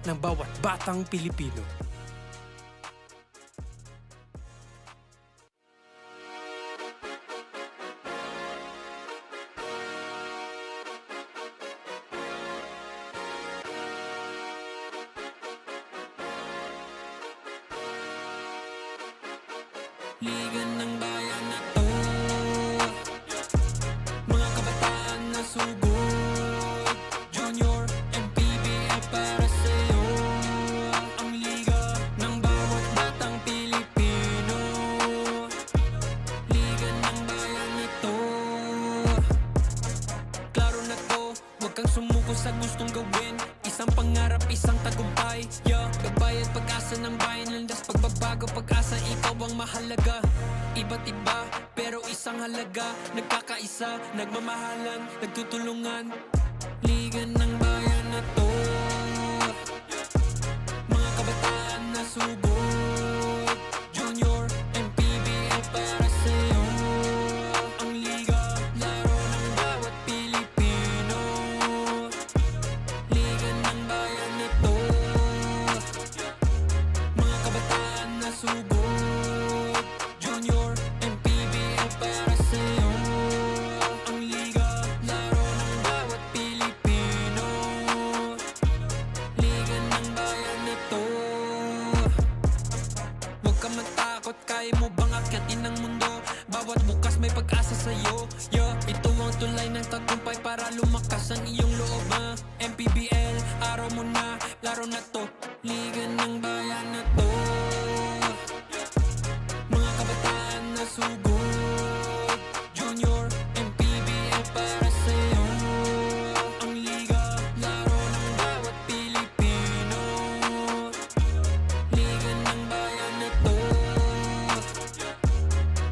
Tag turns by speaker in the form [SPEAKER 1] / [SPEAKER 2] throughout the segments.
[SPEAKER 1] ng bawat batang Pilipino.
[SPEAKER 2] Liga ng bayan na to, mga kabataan na sugod, Junior, MPBL para sa'yo. Ang liga ng bawat batang Pilipino, liga ng bayan na to. Klaro na to, huwag kang sumuko sa gustong gawin. Isang pangarap, isang tagumpay, yeah. Kabayad pag-asa ng bayan, landas pagbabago, pag-asa, ikaw ang mahalaga. Iba't iba, pero isang halaga. Nagkakaisa, nagmamahalan, nagtutulungan. Liga ng bayan na to, mga kabataan na sugod, Junior, MPBL para sa'yo. Ang liga, laro ng bawat Pilipino. Liga ng bayan na to, mga kabataan na sugod, Junior, MPBL para sa'yo. Ang liga, laro ng bawat Pilipino. Liga ng bayan na to. Huwag ka matakot, kaya mo bang akyatin ang mundo? Bawat bukas may pag-asa sa'yo, yeah. Ito ang tulay ng tagumpay para lumakas ang iyong loob, ha? MPBL, araw mo na, laro na to. Liga ng bayan na to, mga kabataan na sugod, Junior, MPBL para sa'yo. Ang liga, laro ng bawat Pilipino. Liga ng bayan na to,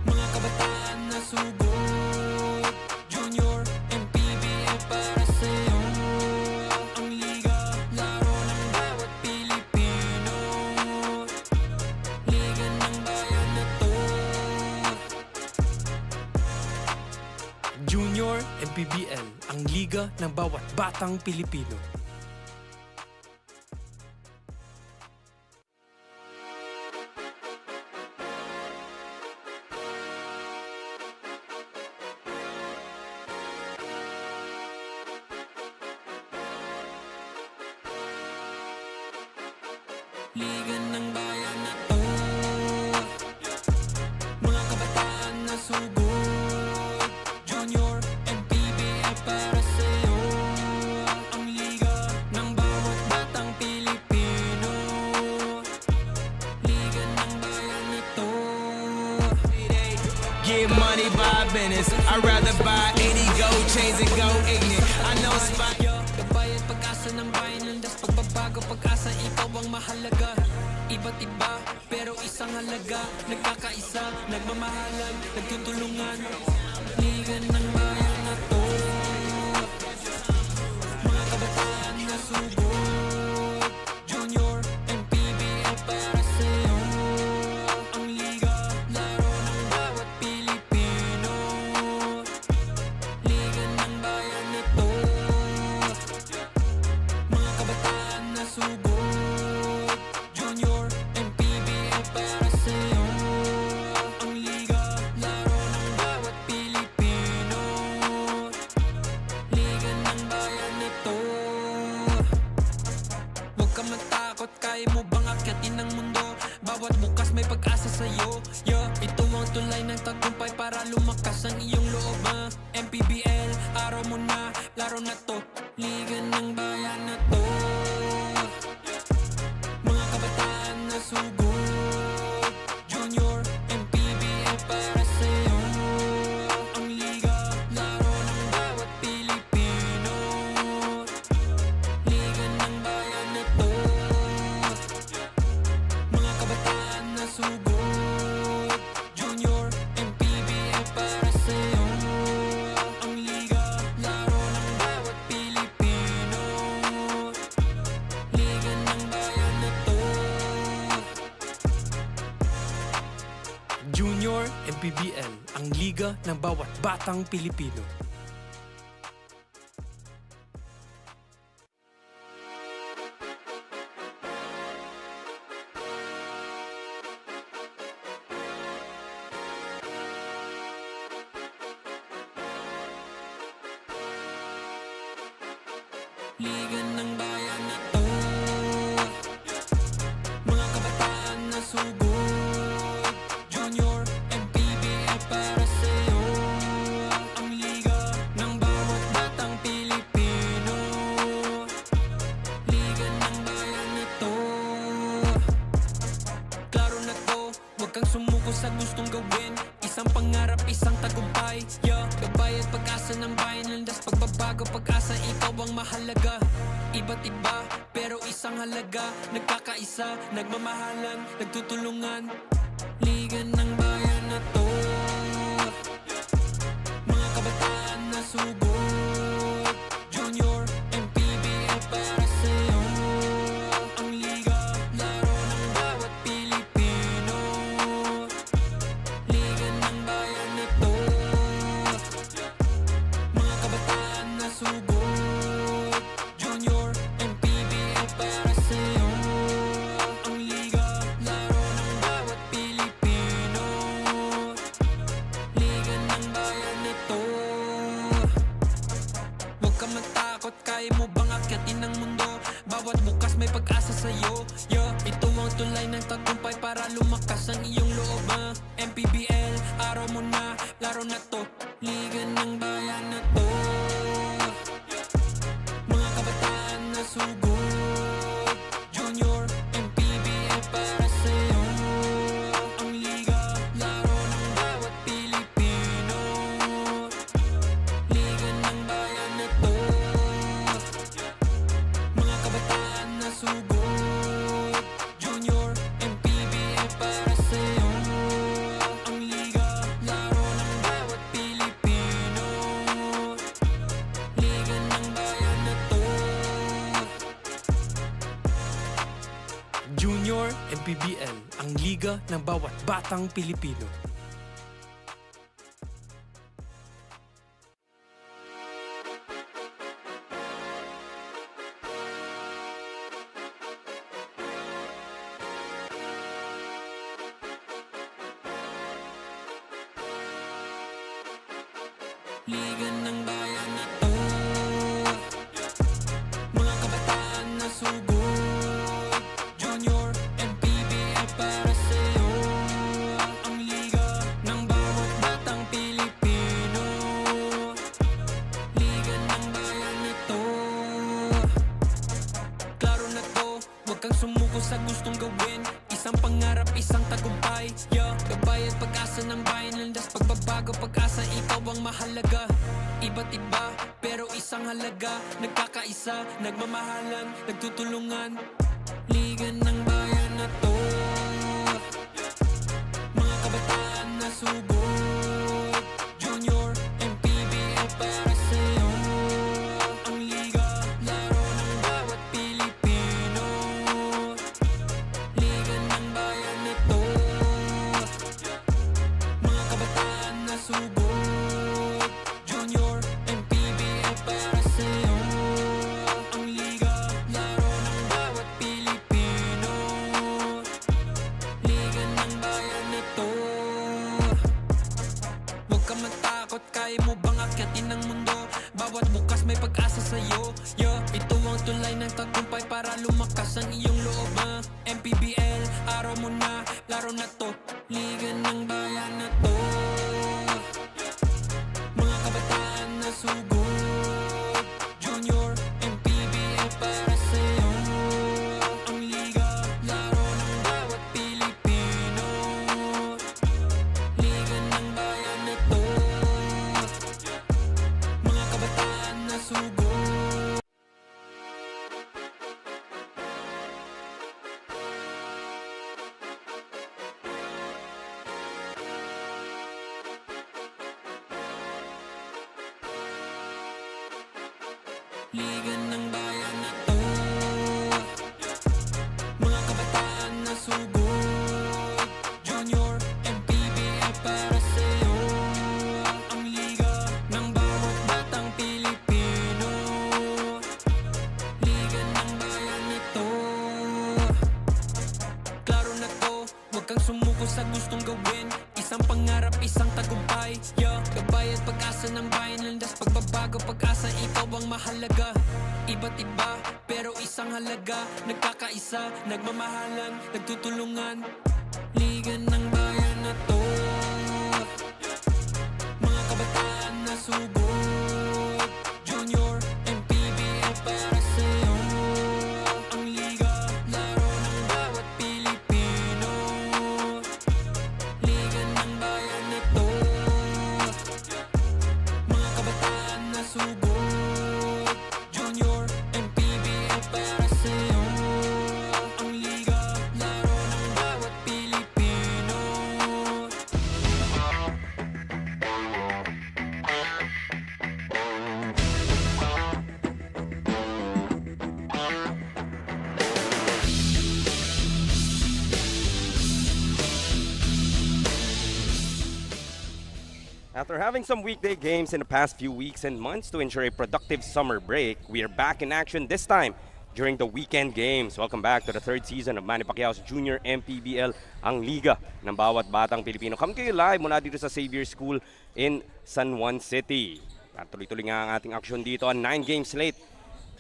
[SPEAKER 2] mga kabataan na sugod, Junior, MPBL para sa'yo. Ang liga, laro ng bawat Pilipino. Liga ng bayan na to.
[SPEAKER 1] Junior, MPBL, ang liga ng bawat batang Pilipino.
[SPEAKER 2] Liga ng bayan na to, mga kabataan na sugod, Junior, MPBL para sa'yo. Ang liga ng bawat batang Pilipino. Liga ng bayan na to.
[SPEAKER 3] Get money by business. I'd rather buy 80 gold chains and go ignorant. I know spot.
[SPEAKER 2] Kabayad pag-asa ng bayan, landas pagbabago, pag-asa, ikaw ang mahalaga. Iba't iba, pero isang halaga. Nagkakaisa, nagmamahalan, nagtutulungan. Liga ng bayan na to, mga kabataan na sugod, Junior, MPBL para sa'yo. Ang liga, laro ng bawat Pilipino. Liga ng bayan na to, mga kabataan na sugod, Junior, MPBL para sa'yo. Ang liga, laro ng bawat Pilipino. Liga ng bayan na to. Huwag ka matakot, kaya mo bang akyatin ang mundo? Bawat bukas may pag-asa sa'yo, yeah. Ito ang tulay ng tagumpay para lumakas ang iyong loob, ha? MPBL, araw mo na, laro na to. Liga ng bayan na to, mga kabataan na sugod, Junior, MPBL para sa'yo. Ang liga, laro ng bawat Pilipino. Liga ng bayan na to, mga kabataan na sugod, Junior, MPBL para sa'yo. Ang liga, laro ng bawat Pilipino. Liga ng bayan na to.
[SPEAKER 1] Junior, MPBL, ang liga ng bawat batang Pilipino.
[SPEAKER 2] Liga ng bayan na to, mga kabataan na sugod. Junior, MPBL para sa'yo. Ang liga ng bawat batang Pilipino. Liga ng bayan na to. Klaro na to, huwag kang sumuko sa gustong gawin. Isang pangarap, isang tagumpay, yeah. Gabay at pag-asa ng bayan, landas pagbabago, pag-asa, ikaw ang mahalaga. Iba't iba, pero isang halaga. Nagkakaisa, nagmamahalan, nagtutulungan. Liga ng bayan na to, mga kabataan na sugod. Junior, MPBL para sa'yo. Ang liga, laro ng bawat Pilipino. Liga ng bayan na to, mga kabataan na sugod. Junior, MPBL para sa'yo. Ang liga, laro ng bawat Pilipino. Liga ng bayan na to. Huwag ka matakot, kaya mo bang akyatin ang mundo? Bawat bukas may pag-asa sa'yo, yeah. Ito ang tulay ng tagumpay para lumakas ang iyong loob, MPBL, araw mo na, laro na to. Liga ng bayan na to, mga kabataan na sugod. Junior, MPBL para sa'yo. Ang liga, laro ng bawat Pilipino. Liga ng bayan na to, mga kabataan na sugod. Junior, MPBL para sa'yo. Ang liga, laro ng bawat Pilipino. Liga ng bayan na to.
[SPEAKER 1] Junior MPBL, ang liga ng bawat batang Pilipino.
[SPEAKER 2] Liga ng bayan na to, mga kabataan na sugod. Junior, MPBL para sa'yo. Ang liga ng bawat batang Pilipino. Liga ng bayan na to. Klaro na to, huwag kang sumuko sa gustong gawin. Isang pangarap, isang tagumpay, yeah. Gabay at pag-asa ng bayan, landas pagbabago, pag-asa, ikaw ang mahalaga. Iba't iba, pero isang halaga. Nagkakaisa, nagmamahalan, nagtutulungan. Liga ng bayan na to, mga kabataan na sugod. Junior, MPBL para sa'yo. Ang liga, laro ng bawat Pilipino. Liga ng bayan na to, mga kabataan na sugod. Junior, MPBL para sa'yo. Ang liga, laro ng bawat Pilipino. Liga ng bayan na to. Huwag ka matakot, kaya mo bang akyatin ang mundo? Bawat bukas may pag-asa sa'yo, yeah. Ito ang tulay ng tagumpay para lumakas ang iyong loob, MPBL, araw mo na, laro na to. Liga ng bayan na to, mga kabataan na sugod. Junior, MPBL para sa'yo. Ang liga, laro ng bawat Pilipino. Liga ng bayan na to, mga kabataan na sugod. Liga ng bayan na to, mga kabataan na sugod. Junior, MPBL para sa'yo. Ang liga ng bawat batang Pilipino. Liga ng bayan na to. Klaro na to, huwag kang sumuko sa gustong gawin. Isang pangarap, isang tagumpay, yeah. Gabay at pag-asa ng bayan, landas pagbabago, pag-asa, ikaw ang mahalaga. Iba't iba, pero isang halaga. Nagkakaisa, nagmamahalan, nagtutulungan. Liga ng bayan na to, mga kabataan na subok. Junior, MPBL para sa'yo. Ang liga, laro ng bawat Pilipino. Liga ng bayan na to, mga kabataan na subok. Junior, MPBL para sa'yo. Ang liga, laro ng bawat Pilipino.
[SPEAKER 4] After having some weekday games in the past few weeks and months to ensure a productive summer break, we are back in action this time during the weekend games. Welcome back to the third season of Manny Pacquiao's Junior MPBL, ang liga ng bawat batang Pilipino. Come kayo live mula dito sa XAVIER School in San Juan City. At tuloy-tuloy nga ang ating action dito, ang 9-game slate.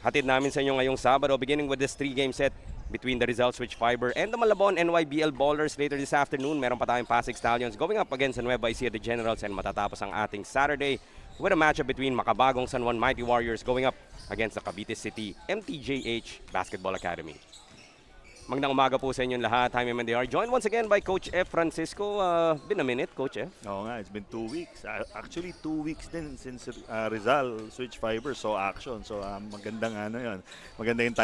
[SPEAKER 4] Hatid namin sa inyo ngayong Sabado, beginning with this 3-game set between the RIZAL Switch Fiber and the Malabon NYBL Bowlers. Later this afternoon, meron pa tayong Pasig Stallions going up against the Nueva Ecija the Generals, and matatapos ang ating Saturday with a matchup between Makabagong San Juan Mighty Warriors going up against the Cavite City MTJH Basketball Academy. Magandang umaga po sa inyong lahat. I'm MNDR, joined once again by Coach F. Francisco. Been a minute, Coach F.
[SPEAKER 5] Oo nga, it's been 2 weeks. Actually, 2 weeks din since Rizal Switch Fiber so action. So magandang yun. Maganda yung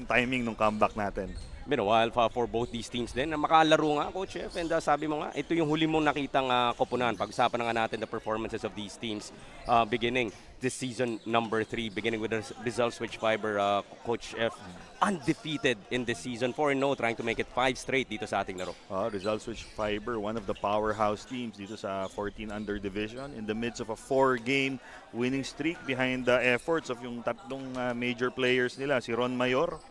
[SPEAKER 5] timing ng comeback natin.
[SPEAKER 4] Been a while for both these teams din. Makalaro nga, Coach F. And sabi mo nga, ito yung huli mong nakitang koponan. Pag-usapan na nga natin the performances of these teams beginning this season number 3, beginning with the Rizal Switch Fiber. Coach F, undefeated in this season, 4-0, trying to make it 5 straight dito sa ating laro.
[SPEAKER 5] Rizal Switch Fiber, one of the powerhouse teams dito sa 14 under division in the midst of a 4-game winning streak behind the efforts of yung tatlong major players nila, si Ron Mayor,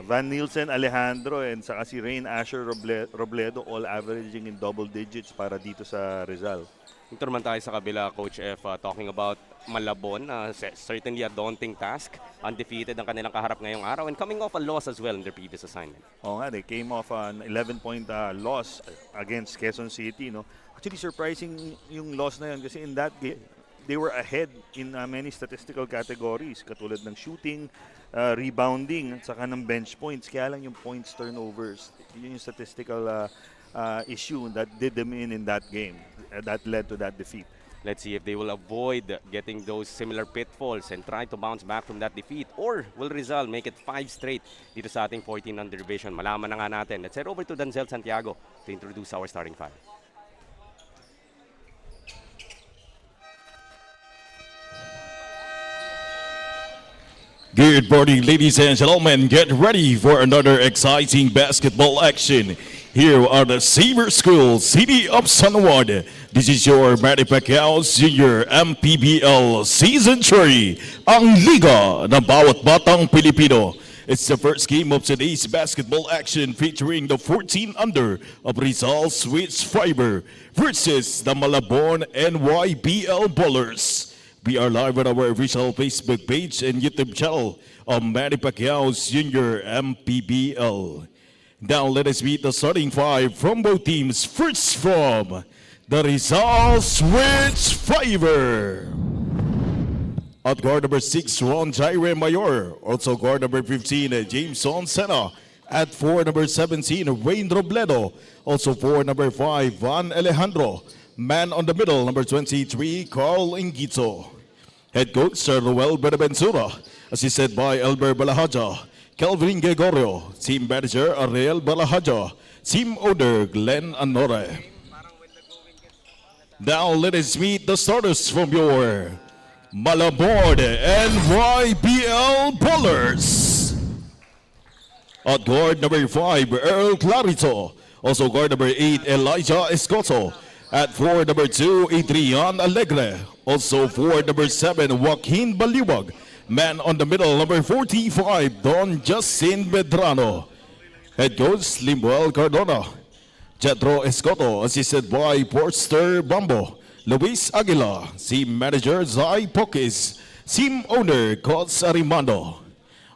[SPEAKER 5] Van Nielsen Alejandro, and saka si Rain Asher Robledo, all averaging in double digits para dito sa Rizal.
[SPEAKER 4] Ito naman tayo sa kabila, Coach F, talking about Malabon. Certainly a daunting task. Undefeated ang kanilang kaharap ngayong araw and coming off a loss as well in their previous assignment.
[SPEAKER 5] Oo nga, they came off an 11-point loss against Quezon City. No? Actually, surprising yung loss na yun kasi in that game, they were ahead in many statistical categories katulad ng shooting, rebounding, at saka ng bench points. Kaya lang yung points turnovers, yun yung statistical issue that did them in that game. That led to that defeat.
[SPEAKER 4] Let's see if they will avoid getting those similar pitfalls and try to bounce back from that defeat, or will Rizal make it 5 straight dito sa ating 14 under division? Malaman na nga natin. Let's head over to Denzel Santiago to introduce our starting five.
[SPEAKER 6] Good morning, ladies and gentlemen. Get ready for another exciting basketball action. Here are the XAVIER School, City of San Juan. This is your Manny Pacquiao Junior MPBL Season 3, ang liga ng bawat batang Pilipino. It's the first game of today's basketball action featuring the 14 under of RIZAL Switch Fiber versus the Malabon NYBL Bowlers. We are live on our official Facebook page and YouTube channel of Manny Pacquiao Junior MPBL. Now let us meet the starting five from both teams. First from the RIZAL Switch Fiber. At guard number 6, Ron Jaire Mayor. Also guard number 15, Jameson Sena. At 4, number 17, Rain Robledo. Also 4, number 5, Van Alejandro. Man on the middle, number 23, Carl Ingito. Head coach, Sir Ruel Benaventura. Assisted by Elber Balahaja. Kelvin Gregorio. Team manager, Ariel Balahaja. Team owner, Glenn Anore. Now let us meet the starters from your Malabon NYBL Bowlers. At guard number 5, Earl Clarito. Also guard number 8, Elijah Escoto. At 4, number 2, Adrian Alegre. Also 4, number 7, Joaquin Baliwag. Man on the middle, number 45, Don Justin Medrano. Head coach, Limuel Cardona. Jetro Escoto, assisted by Portster Bambo, Luis Aguila, Team Manager Zai Pokis, Team Owner Coach Arimando.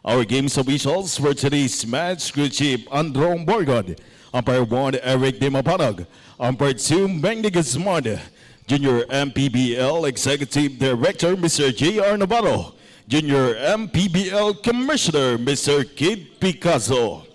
[SPEAKER 6] Our games officials for today's match, Crew Chief Androng Borgod, Umpire 1 Eric De Mapanag, Umpire 2 Mengni Guzman, Junior MPBL Executive Director Mr. J.R. Navarro, Junior MPBL Commissioner Mr. Kid Picasso.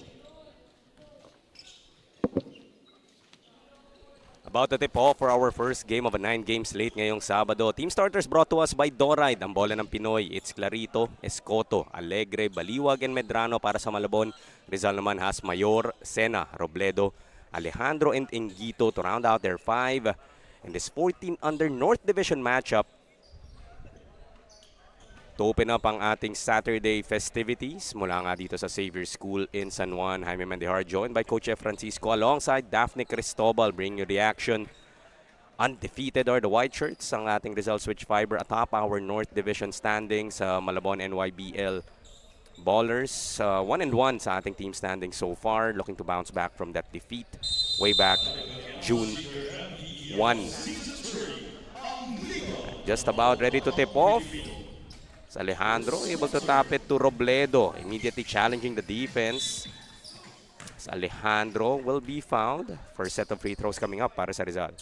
[SPEAKER 4] About to tip off for our first game of a 9-game slate ngayong Sabado. Team starters brought to us by Doride, ang bola ng Pinoy. It's Clarito, Escoto, Alegre, Baliwag, and Medrano para sa Malabon. Rizal naman has Mayor, Sena, Robledo, Alejandro, and Ingito to round out their 5. In this 14 under North Division matchup, to open up ang ating Saturday festivities mula nga dito sa Xavier School in San Juan. Jaime Mendihar joined by Coach F. Francisco alongside Daphne Cristobal. Bring you the action. Undefeated are the white shirts. Ang ating Rizal Switch Fiber atop our North Division standings sa Malabon NYBL Ballers. 1-1 sa ating team standing so far. Looking to bounce back from that defeat way back June 1. Just about ready to tip off. Alejandro able to tap it to Robledo, immediately challenging the defense. Alejandro will be found for a set of free throws coming up para sa Rizal.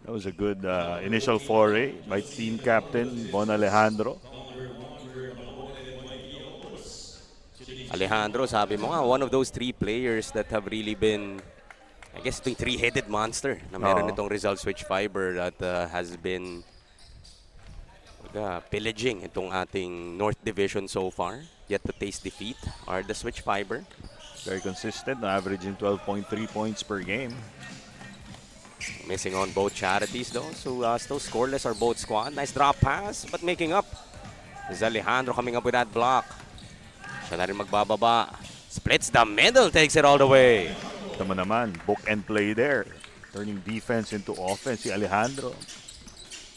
[SPEAKER 5] That was a good initial foray by team captain Bon Alejandro.
[SPEAKER 4] Alejandro, sabi mo nga, one of those 3 players that have really been, I guess, the 3-headed monster na meron itong Rizal Switch Fiber that has been pillaging itong ating North Division so far. Yet to taste defeat are the Switch Fiber.
[SPEAKER 5] Very consistent, averaging 12.3 points per game.
[SPEAKER 4] Missing on both charities though, so still scoreless are both squad. Nice drop pass, but making up is Alejandro coming up with that block. Siya na rin magbababa. Splits the middle, takes it all the way.
[SPEAKER 5] Tama naman, book and play there. Turning defense into offense si Alejandro.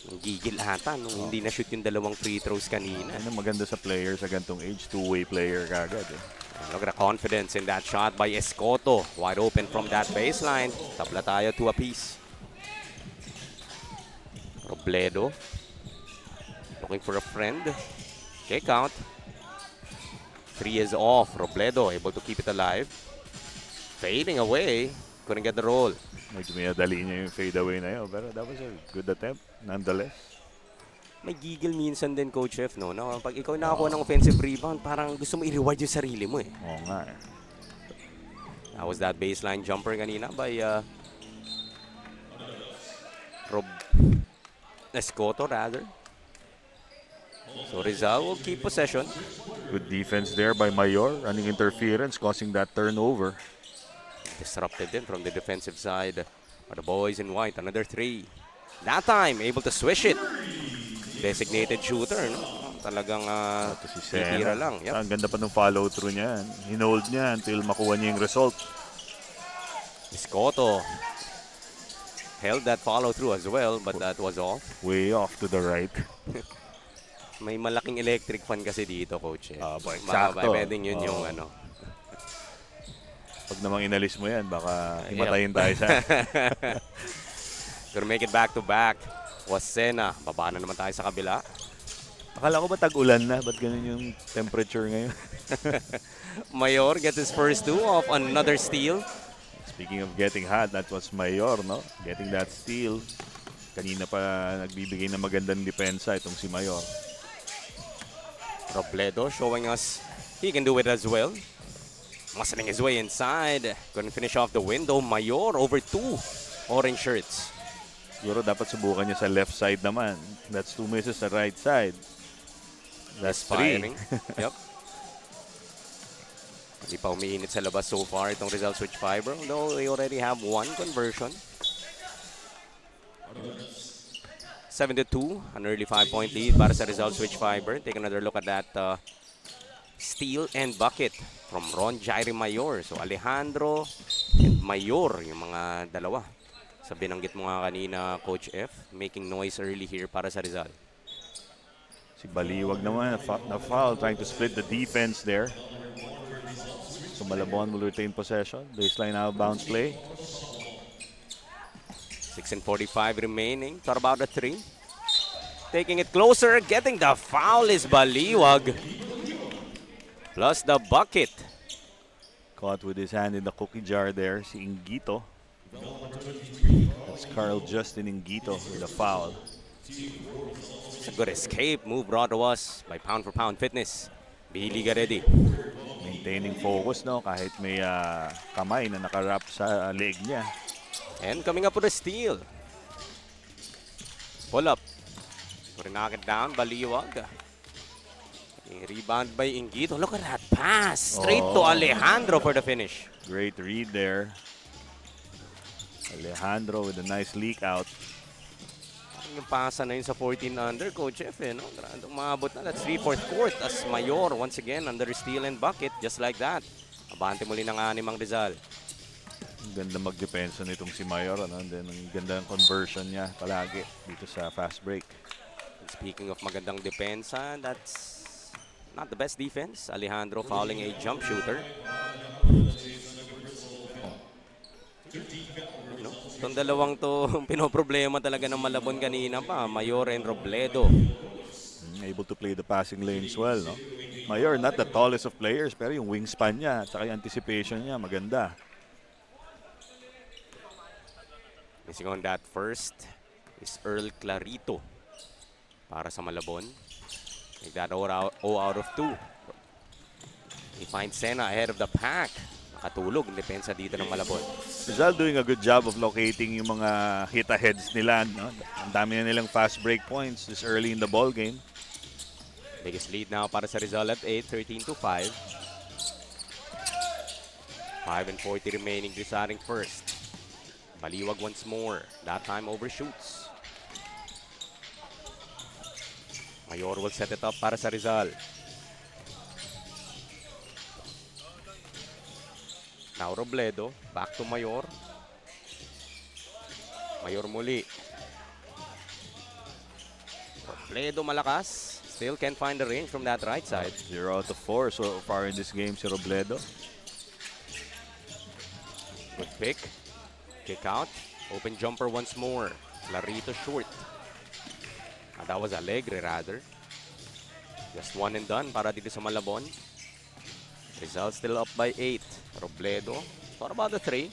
[SPEAKER 4] Gigil ata nung hindi na-shoot yung 2 free throws kanina.
[SPEAKER 5] Ano maganda sa player sa gantong age, two-way player kagad.
[SPEAKER 4] Look at the confidence in that shot by Escoto. Wide open from that baseline. Tabla tayo 2 apiece. Robledo looking for a friend. Kick out. 3 is off. Robledo able to keep it alive. Fading away. Couldn't get the roll.
[SPEAKER 5] Medyo may adali niya yung fade away na yun. Pero that was a good attempt, nonetheless.
[SPEAKER 4] May gigil minsan din, Coach F, no? Na pag ikaw nakakuha ng offensive rebound, parang gusto mo i-reward yung sarili mo eh.
[SPEAKER 5] Oo nga eh.
[SPEAKER 4] That was that baseline jumper kanina by Escoto, rather. So Rizal will keep possession.
[SPEAKER 5] Good defense there by Mayor, running interference, causing that turnover.
[SPEAKER 4] Disrupted then from the defensive side are the boys in white. Another 3. That time, able to swish it. Designated shooter, no? Talagang titira lang. Yep.
[SPEAKER 5] Ang ganda pa ng follow through niya. Hinold niya until makuha niya yung result.
[SPEAKER 4] Escoto held that follow through as well, but that was off.
[SPEAKER 5] Way off to the right.
[SPEAKER 4] May malaking electric fan kasi dito, Coach.
[SPEAKER 5] Sakto.
[SPEAKER 4] Pwedeng yun yung ano.
[SPEAKER 5] Pag namang inalis mo yan, baka himatayin tayo sa...
[SPEAKER 4] Gonna make it back to back. Was Sena. Baba na naman tayo sa kabila.
[SPEAKER 5] Akala ko ba tag-ulan na? Ba't ganun yung temperature ngayon?
[SPEAKER 4] Mayor gets his first 2 off another steal.
[SPEAKER 5] Speaking of getting hot, that was Mayor, no? Getting that steal. Kanina pa nagbibigay ng magandang depensa itong si Mayor.
[SPEAKER 4] Robledo showing us he can do it as well. Muscling his way inside. Couldn't finish off the window. Mayor over 2 orange shirts.
[SPEAKER 5] Siguro dapat subukan niya sa left side naman. That's 2 misses sa right side. That's 3.
[SPEAKER 4] Yep. Hindi pa umiinit sa labas so far itong Rizal Switch Fiber. Although they already have 1 conversion. 7-2. An early 5-point lead para sa Rizal Switch Fiber. Take another look at that steal and bucket from Ron Jairi Mayor. So Alejandro and Mayor, yung mga dalawa. Sa binanggit mo nga kanina, Coach F, making noise early here para sa Rizal.
[SPEAKER 5] Si Baliwag naman, na foul, trying to split the defense there. So Malabon will retain possession. Baseline out bounce play.
[SPEAKER 4] 6:45 remaining. Thought about the 3. Taking it closer, getting the foul is Baliwag. Plus the bucket.
[SPEAKER 5] Caught with his hand in the cookie jar there, si Ingito. That's Carl Justin Ingito with a foul.
[SPEAKER 4] It's a good escape move brought to us by Pound for Pound Fitness. Bili ready.
[SPEAKER 5] Maintaining focus, no? Kahit may kamay na nakarap sa leg niya.
[SPEAKER 4] And coming up with a steal. Pull up. Put knock it down, Baliwag. Rebound by Ingito. Look at that pass. Straight to Alejandro for the finish.
[SPEAKER 5] Great read there. Alejandro with a nice leak out.
[SPEAKER 4] Yung pasa na yun sa 14 under, Coach F, no? Umabot na. That's 3/4 court as Mayor once again under steal and bucket. Just like that. Abante muli ng 6 ang Rizal.
[SPEAKER 5] Ang ganda magdepensa nitong si Mayor. Ano? And then, ang ganda ng conversion niya palagi dito sa fast break.
[SPEAKER 4] And speaking of magandang depensa, that's not the best defense. Alejandro fouling a jump shooter. No? Itong dalawang to, pinoproblema talaga ng Malabon kanina pa. Mayor and Robledo.
[SPEAKER 5] Able to play the passing lanes well, no? Mayor, not the tallest of players, pero yung wingspan niya at saka yung anticipation niya, maganda.
[SPEAKER 4] Missing on that first is Earl Clarito para sa Malabon. Make that 0 out of 2. He finds Sena ahead of the pack. Nakatulog ang depensa dito ng Malabon.
[SPEAKER 5] Rizal doing a good job of locating yung mga hit-aheads nila. No? Ang dami na nilang fast break points this early in the ball game.
[SPEAKER 4] Biggest lead now para sa Rizal at 8, 13-5. 5:40 remaining, deciding first. Baliwag once more. That time overshoots. Mayor will set it up para sa Rizal. Now Robledo, back to Mayor. Mayor muli. Robledo malakas. Still can't find the range from that right side.
[SPEAKER 5] 0 out of 4 so far in this game si Robledo.
[SPEAKER 4] Good pick. Kick out. Open jumper once more. Clarito short. That was Alegre rather. Just one and done para dito sa Malabon. Result still up by 8. Robledo. Thought about the 3.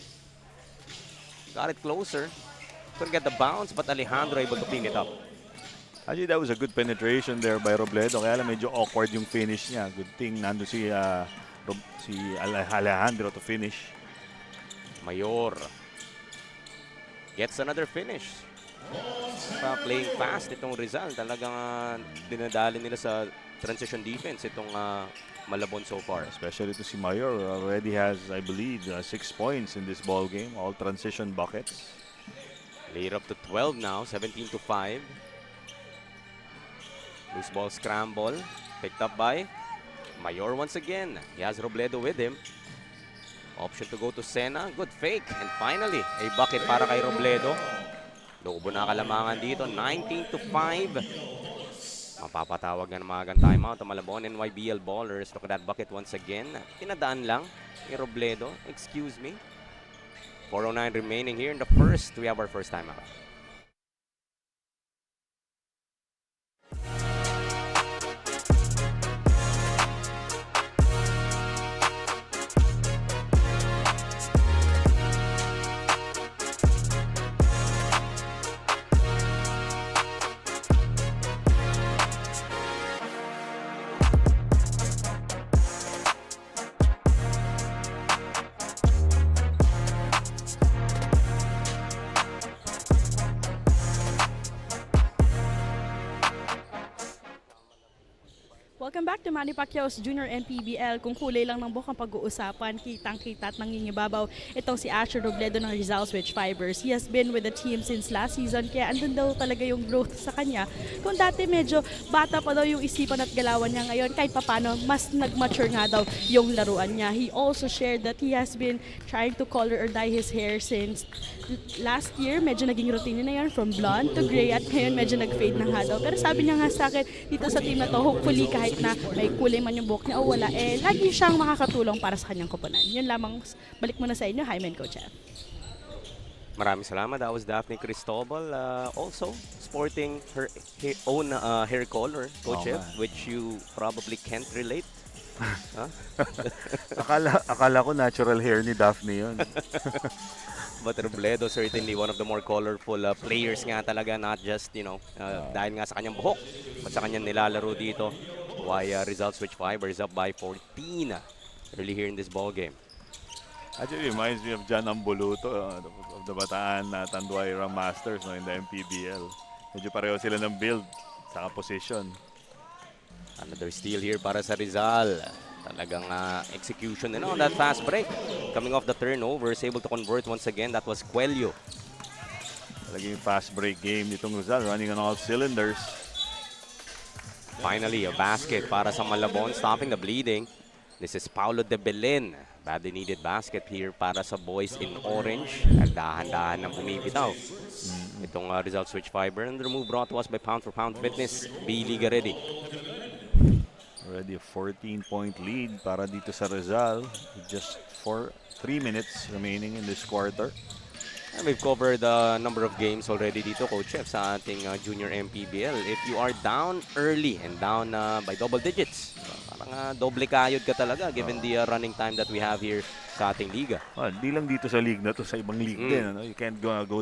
[SPEAKER 4] Got it closer. Couldn't get the bounce but Alejandro able to clean it up.
[SPEAKER 5] Actually, that was a good penetration there by Robledo. Kaya lang medyo awkward yung finish niya. Good thing nandun si Alejandro to finish.
[SPEAKER 4] Mayor gets another finish. Playing fast itong Rizal. Talagang dinadali nila sa transition defense itong Malabon so far.
[SPEAKER 5] Especially to si Mayor. Already has, I believe, 6 points in this ball game. All transition buckets.
[SPEAKER 4] Lead up to 12 now. 17-5. Loose ball scramble. Picked up by Mayor once again. He has Robledo with him. Option to go to Sena. Good fake. And finally, a bucket para kay Robledo. Lobo na kalamangan dito. 19-5. Mapapatawag na ng mga timeout. Malabon NYBL ballers. Look at that bucket once again. Pinadaan lang kay Robledo. Excuse me. 4:09 remaining here in the first. We have our first timeout.
[SPEAKER 7] Welcome back to Manny Pacquiao's Junior MPBL. Kung kulay lang ng buhok ang pag-uusapan, kitang-kita at nangingibabaw itong si Asher Robledo ng RIZAL Switch Fibers. He has been with the team since last season, kaya andun daw talaga yung growth sa kanya. Kung dati medyo bata pa daw yung isipan at galawan niya, ngayon kahit papano, mas nag-mature nga daw yung laruan niya. He also shared that he has been trying to color or dye his hair since last year. Medyo naging routine na yan from blonde to gray at ngayon medyo nag-fade na nga daw. Pero sabi niya nga sa akin, dito sa team na to, hopefully kahit na may kulay man yung buhok niya o wala, lagi siyang makakatulong para sa kanyang koponan. Yun lamang, balik muna sa inyo, Hyman Coach F.
[SPEAKER 4] Maraming salamat. That was Daphne Cristobal. Also sporting her own hair color, Coach F, which you probably can't relate. Huh?
[SPEAKER 5] Akala ko natural hair ni Daphne yun.
[SPEAKER 4] But Robledo certainly one of the more colorful players nga talaga, not just, dahil nga sa kanyang buhok, but sa kanyang nilalaro dito. Why Rizal Switch Fiber is up by 14 early here in this ball game.
[SPEAKER 5] Actually, reminds me of Jan Ambuluto of the Bataan Tanduay Masters in the MPBL. Medyo pareho sila ng build sa position.
[SPEAKER 4] Another steal here para sa Rizal. Talagang execution on that fast break. Coming off the turnover, is able to convert once again. That was Coelho.
[SPEAKER 5] Talagang fast break game nitong Rizal, running on all cylinders.
[SPEAKER 4] Finally, a basket para sa Malabon, stopping the bleeding. This is Paulo de Belen. Badly needed basket here para sa boys in orange. Dahan-dahan ng bumibitaw. Itong Rizal Switch Fiber. And the move brought to us by Pound for Pound Fitness. B. Liga ready.
[SPEAKER 5] Already a 14-point lead para dito sa Rizal. Just 3 minutes remaining in this quarter.
[SPEAKER 4] And we've covered a number of games already dito, Coach F, sa ating junior MPBL. If you are down early and down by double digits, parang doble kayod ka talaga given the running time that we have here sa ating liga.
[SPEAKER 5] Well, di lang dito sa league na to, sa ibang league din. You can't go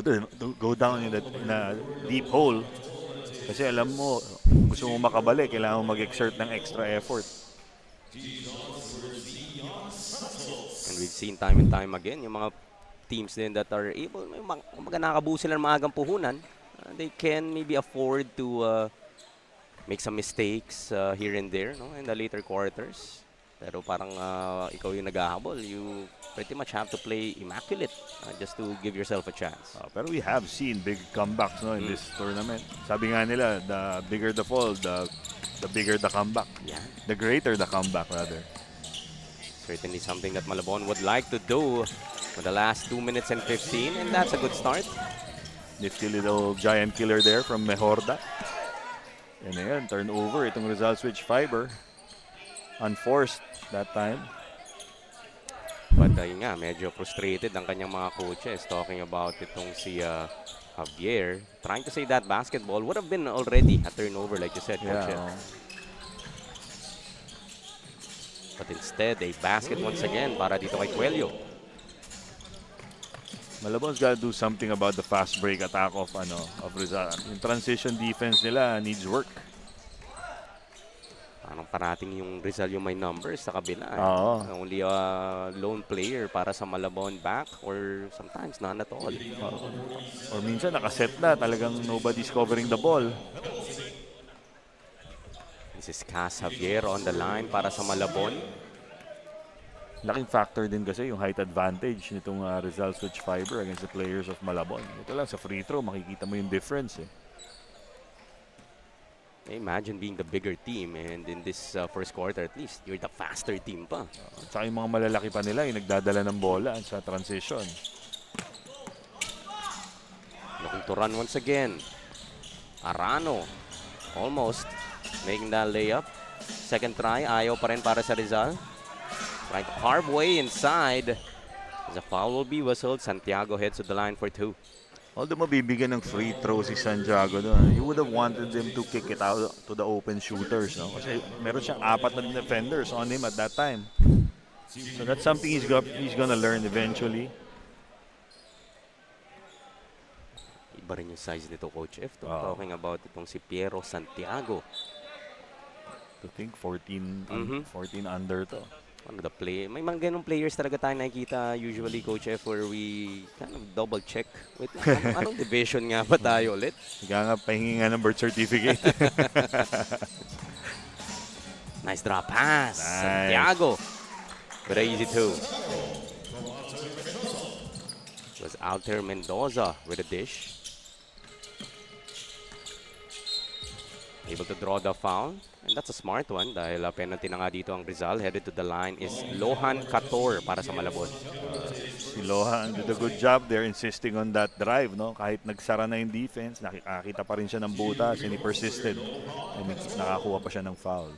[SPEAKER 5] down in a deep hole. Kasi alam mo, gusto mo makabalik, kailangan mo mag-exert ng extra effort.
[SPEAKER 4] And we've seen time and time again, yung mga teams din that are able, nakabuo sila ng maagang puhunan, they can maybe afford to make some mistakes here and there in the later quarters. Pero parang ikaw yung naghahabol, you pretty much have to play immaculate just to give yourself a chance.
[SPEAKER 5] Pero we have seen big comebacks in this tournament. Sabi nga nila, the bigger the fall, the bigger the comeback.
[SPEAKER 4] Yeah.
[SPEAKER 5] The greater the comeback, rather.
[SPEAKER 4] Certainly something that Malabon would like to do for the last 2 minutes and 15, and that's a good start.
[SPEAKER 5] Nifty little giant killer there from Mejorda. And ayan, turnover itong Rizal Switch Fiber. Unforced that time.
[SPEAKER 4] But yun nga, medyo frustrated ang kanyang mga coaches talking about itong si Javier. Trying to say that basketball would have been already a turnover like you said, Coach.
[SPEAKER 5] Yeah.
[SPEAKER 4] But instead, a basket once again para dito kay Coelho.
[SPEAKER 5] Malabon's got to do something about the fast break attack of Rizal. Yung transition defense nila needs work.
[SPEAKER 4] Anong parating yung Rizal yung may numbers sa kabila. Only a lone player para sa Malabon back or sometimes none at all.
[SPEAKER 5] Or minsan nakaset na, talagang nobody's covering the ball.
[SPEAKER 4] This is Javier on the line para sa Malabon.
[SPEAKER 5] Laking factor din kasi yung height advantage nitong Rizal Switch Fiber against the players of Malabon. Ito lang sa free throw, makikita mo yung difference eh.
[SPEAKER 4] Imagine being the bigger team and in this first quarter at least, you're the faster team pa.
[SPEAKER 5] Saka yung mga malalaki pa nila, yung nagdadala ng bola sa transition.
[SPEAKER 4] Looking to run once again. Arano, almost making that layup. Second try, ayaw pa rin para sa Rizal. Trying to carve way inside. As a foul will be whistled, Santiago heads to the line for 2.
[SPEAKER 5] Although mabibigyan ng free throw si Santiago doon, you would have wanted them to kick it out to the open shooters, no? Kasi meron siyang 4 na defenders on him at that time. So that's something he's gonna learn eventually.
[SPEAKER 4] Iba rin yung size nito, Coach F. Talking about itong si Piero Santiago.
[SPEAKER 5] I think 14 under to.
[SPEAKER 4] May mga ganong players talaga tayo nakikita usually, Coach F, where we kind of double check. Wait, anong division nga ba tayo ulit?
[SPEAKER 5] Kaya nga, pahingi nga ng birth certificate.
[SPEAKER 4] Nice drop pass.
[SPEAKER 5] Nice.
[SPEAKER 4] Santiago. But easy too. It was Alter Mendoza with a dish. Able to draw the foul. And that's a smart one dahil penalty na nga dito ang Rizal. Headed to the line is Lohan Cator para sa Malabon.
[SPEAKER 5] Si Lohan did a good job there insisting on that drive, no? Kahit nagsara na yung defense, nakita pa rin siya ng butas and he persisted. And nakakuha pa siya ng foul.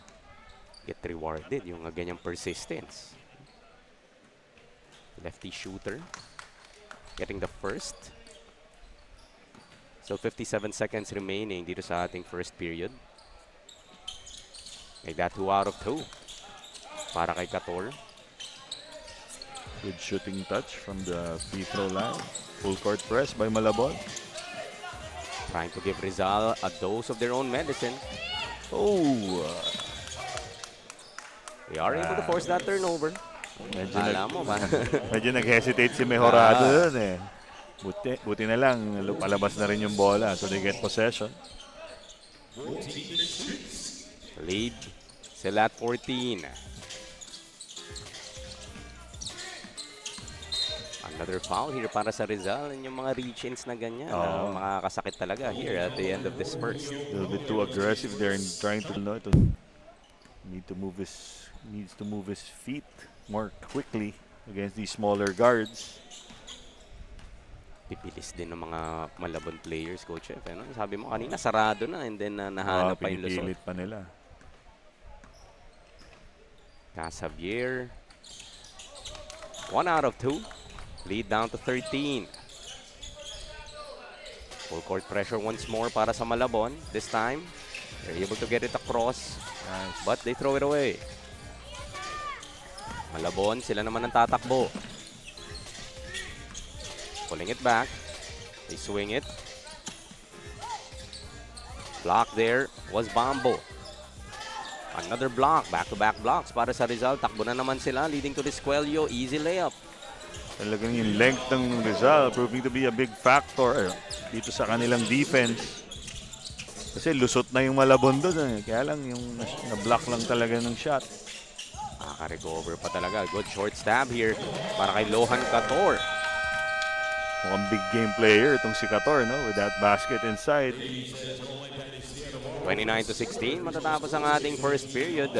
[SPEAKER 4] Get rewarded yung ganyang persistence. Lefty shooter. Getting the first. So 57 seconds remaining dito sa ating first period. Make that 2 out of 2 para kay Cator.
[SPEAKER 5] Good shooting touch from the free throw line. Full court press by Malabon.
[SPEAKER 4] Trying to give Rizal a dose of their own medicine.
[SPEAKER 5] Oh!
[SPEAKER 4] They are able to force that turnover. Kala mo ba?
[SPEAKER 5] Medyo nag-hesitate si Mejorado dun eh. Buti na lang, palabas na rin yung bola. So they get possession.
[SPEAKER 4] Lead sila at 14. Another foul here para sa Rizal. And yung mga reach-ins na ganyan, makakasakit talaga here at the end of this first.
[SPEAKER 5] A little bit too aggressive there in trying to needs to move his feet more quickly against these smaller guards.
[SPEAKER 4] Pipilis din ng mga Malabon players, Coach F. Ano? Sabi mo kanina, sarado na and then nahanap pa yung Luzon.
[SPEAKER 5] Pinipilit pa nila.
[SPEAKER 4] XAVIER. 1 out of 2. Lead down to 13. Full court pressure once more para sa Malabon. This time, they're able to get it across.
[SPEAKER 5] Nice.
[SPEAKER 4] But they throw it away. Malabon, sila naman ang tatakbo. Pulling it back. They swing it. Block there was Bambo. Another block. Back-to-back blocks para sa Rizal. Takbo na naman sila. Leading to Disquelio. Easy layup.
[SPEAKER 5] Talagang yung length ng Rizal proving to be a big factor dito sa kanilang defense. Kasi lusot na yung Malabon doon. Kaya lang yung na-block lang talaga ng shot.
[SPEAKER 4] Nakaka-recover pa talaga. Good short stab here para kay Lohan Cator.
[SPEAKER 5] Mukhang big game player itong si Cator, no? With that basket inside.
[SPEAKER 4] 29-16. Matatapos ang ating first period.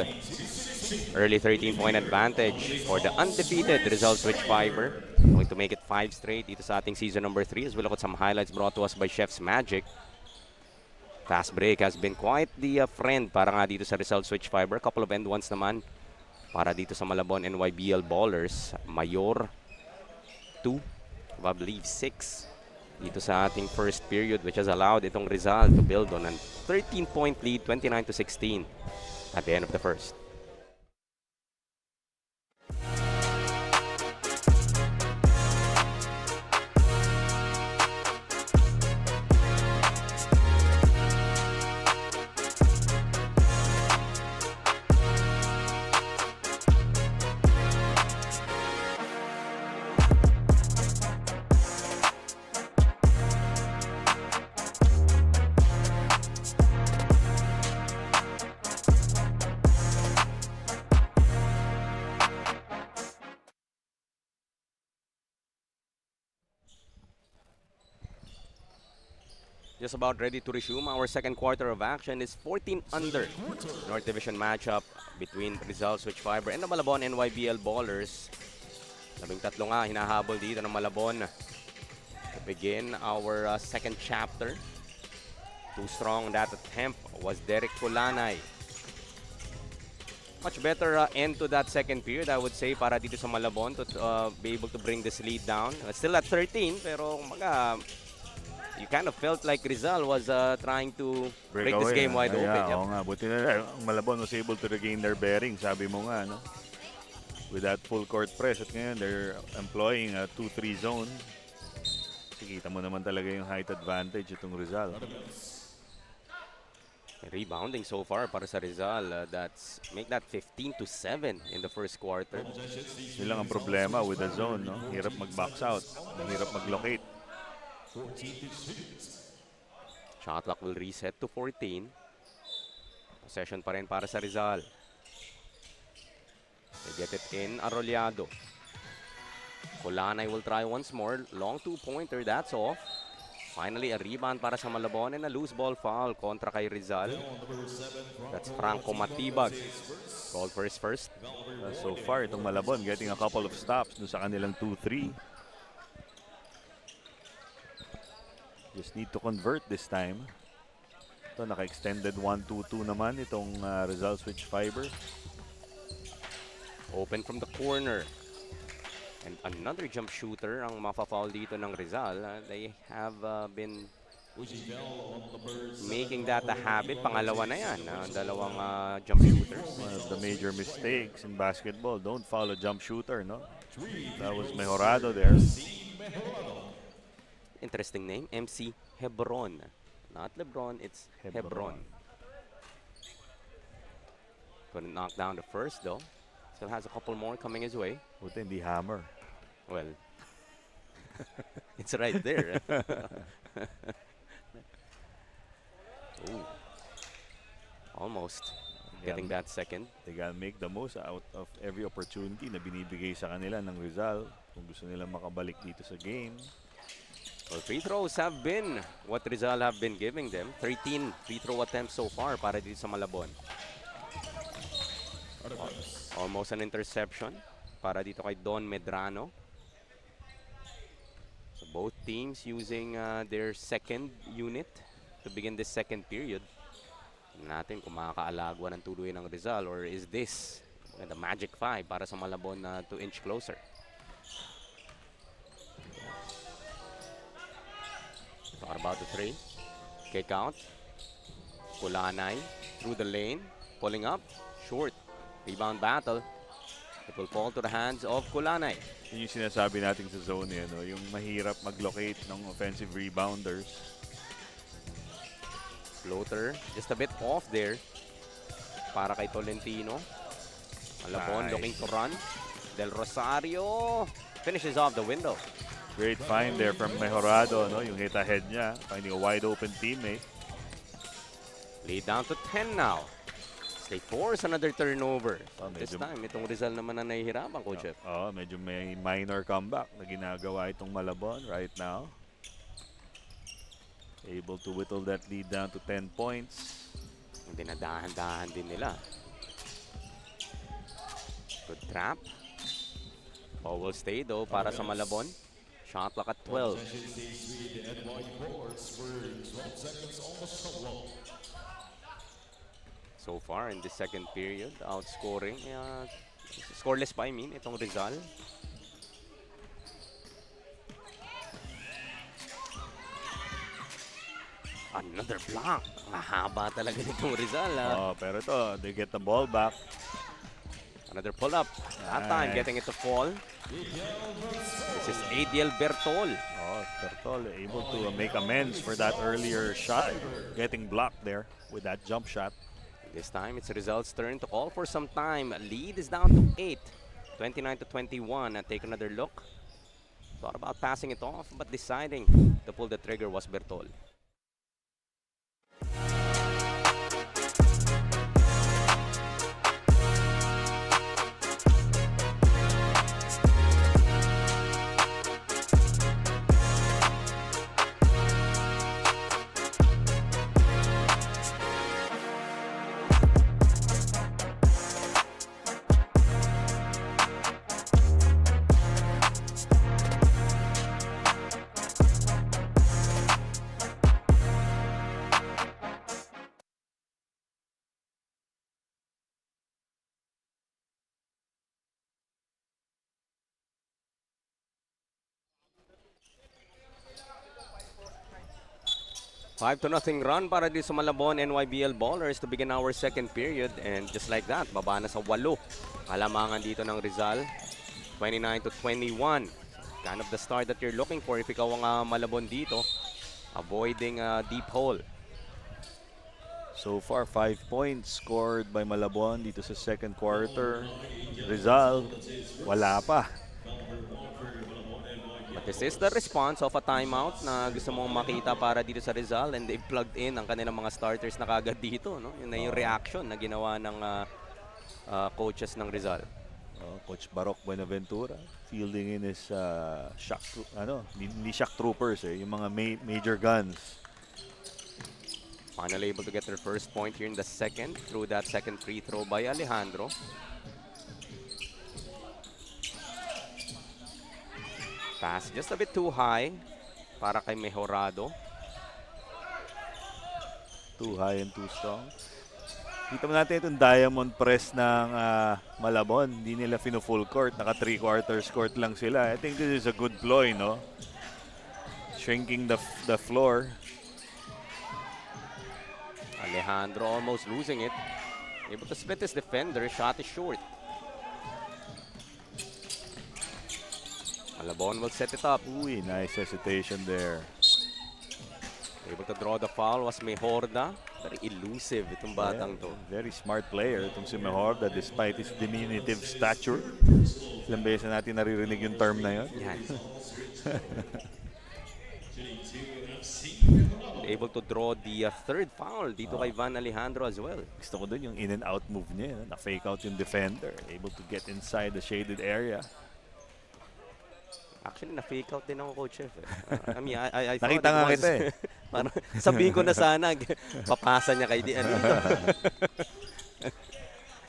[SPEAKER 4] Early 13-point advantage for the undefeated Rizal Switch Fiber. Going to make it 5 straight dito sa ating season number 3 as we look at some highlights brought to us by Chef's Magic. Fast break has been quite the friend para nga dito sa Rizal Switch Fiber. A couple of end ones naman para dito sa Malabon NYBL Ballers. Mayor 2, I believe 6 dito sa ating first period, which has allowed itong Rizal to build on a 13-point lead, 29-16 at the end of the first. Just about ready to resume our second quarter of action. Is 14 under North Division matchup between Rizal Switch Fiber and the Malabon NYBL Ballers. 13 nga hinahabol dito ng Malabon to begin our second chapter. Too strong that attempt was Derek Pulanay. Much better end to that second period, I would say, para dito sa Malabon to be able to bring this lead down. Still at 13, pero you kind of felt like Rizal was trying to break this game wide open.
[SPEAKER 5] Oo nga, buti na Malabon was able to regain their bearing, sabi mo nga, no? With that full court press. At ngayon, they're employing a 2-3 zone. Kita mo naman talaga yung height advantage itong Rizal.
[SPEAKER 4] Rebounding so far para sa Rizal. Make that 15-7 in the first quarter.
[SPEAKER 5] Yun lang ang problema with the zone, no? Hirap mag-box out, hirap mag-locate.
[SPEAKER 4] Shot clock will reset to 14. Possession pa rin para sa Rizal. They get it in. Arrollado. Colanay will try once more. Long two-pointer. That's off. Finally, a rebound para sa Malabon and a loose ball foul kontra kay Rizal. That's Franco Matibag. Called first.
[SPEAKER 5] So far, itong Malabon getting a couple of stops dun sa kanilang 2-3. Just need to convert this time. Ito, naka-extended 1-2-2 naman itong Rizal Switch Fiber.
[SPEAKER 4] Open from the corner. And another jump shooter ang mafa-foul dito ng Rizal. They have been Making that a habit. Pangalawa na yan. Dalawang jump shooters.
[SPEAKER 5] One of the major mistakes in basketball. Don't foul a jump shooter, no? That was Mejorado there.
[SPEAKER 4] Interesting name. MC Hebron. Not Lebron, it's Hebron. Couldn't knock down the first though. Still has a couple more coming his way.
[SPEAKER 5] Buti hindi hammer.
[SPEAKER 4] Well, it's right there. Ooh. Almost getting that second.
[SPEAKER 5] They gotta make the most out of every opportunity na binibigay sa kanila ng Rizal kung gusto nila makabalik dito sa game.
[SPEAKER 4] Well, free throws have been what Rizal have been giving them. 13 free throw attempts so far para dito sa Malabon. Almost an interception para dito kay Don Medrano. So both teams using their second unit to begin this second period. Natin kung makakaalagwa ng tuluyan ng Rizal, or is this the magic 5 para sa Malabon to inch closer. Thought about the 3. Kick out. Kulanay through the lane. Pulling up. Short. Rebound battle. It will fall to the hands of Kulanay.
[SPEAKER 5] Yun yung sinasabi natin sa zone eh, no? Yung mahirap mag-locate ng offensive rebounders.
[SPEAKER 4] Floater, just a bit off there para kay Tolentino. Malabon looking to run. Del Rosario finishes off the window.
[SPEAKER 5] Great find there from Mejorado, no? Yung hit ahead niya, finding a wide open teammate.
[SPEAKER 4] Lead down to 10 now. They force another turnover. This
[SPEAKER 5] medyo-
[SPEAKER 4] time, itong Rizal naman na nahihirapan, Coach Jeff.
[SPEAKER 5] Medyo may minor comeback na ginagawa itong Malabon right now. Able to whittle that lead down to 10 points.
[SPEAKER 4] Dinadahan-dahan din nila. Good trap. Ball will stay though para sa Malabon. Shot clock at 12. So far in the second period, outscoring. Scoreless pa, I mean, itong Rizal. Another block. Mahaba talaga nitong Rizal.
[SPEAKER 5] Pero ito, they get the ball back.
[SPEAKER 4] Another pull-up. That time, getting it to fall. This is Adiel Bertol.
[SPEAKER 5] Bertol able to make amends for that earlier shot. Getting blocked there with that jump shot.
[SPEAKER 4] This time, it's Rizal's turn to call for some time. Lead is down to 8. 29-21. Take another look. Thought about passing it off, but deciding to pull the trigger was Bertol. Five to nothing run para di sa Malabon NYBL Ballers to begin our second period. And just like that, baba na sa 8. Kalamangan dito ng Rizal. 29-21. Kind of the start that you're looking for if ikaw ang Malabon dito. Avoiding a deep hole.
[SPEAKER 5] So far, 5 points scored by Malabon dito sa second quarter. Rizal, wala pa.
[SPEAKER 4] But this is the response of a timeout na gusto mong makita para dito sa Rizal, and they've plugged in ang kanilang mga starters na kagad dito. No? Yun na yung reaction na ginawa ng coaches ng Rizal.
[SPEAKER 5] Coach Barok Buenaventura fielding in his hindi shock troopers yung mga major guns.
[SPEAKER 4] Finally able to get their first point here in the second through that second free throw by Alejandro. Pass just a bit too high para kay Mejorado.
[SPEAKER 5] Too high and too strong. Kita mo natin itong diamond press ng Malabon. Hindi nila full court. Naka 3/4 court lang sila. I think this is a good ploy, no? Shrinking the floor
[SPEAKER 4] Alejandro almost losing it. Able to split his defender. Shot is short. Malabon will set it up.
[SPEAKER 5] Uy, nice hesitation there.
[SPEAKER 4] Able to draw the foul was Mejorda. Very elusive itong batang to.
[SPEAKER 5] Very smart player itong si Mejorda despite his diminutive stature. Ilang beses na natin naririnig yung term na yun.
[SPEAKER 4] Yan. Able to draw the third foul dito kay Van Alejandro as well.
[SPEAKER 5] Gusto ko dun yung in and out move niya. Na-fake out yung defender. Able to get inside the shaded area.
[SPEAKER 4] Actually, na-fake out din ako, Coach Chef. I mean, I thought
[SPEAKER 5] Nakita nga
[SPEAKER 4] it was,
[SPEAKER 5] kita eh.
[SPEAKER 4] parang sabihin ko na sana, papasa niya kay Dian.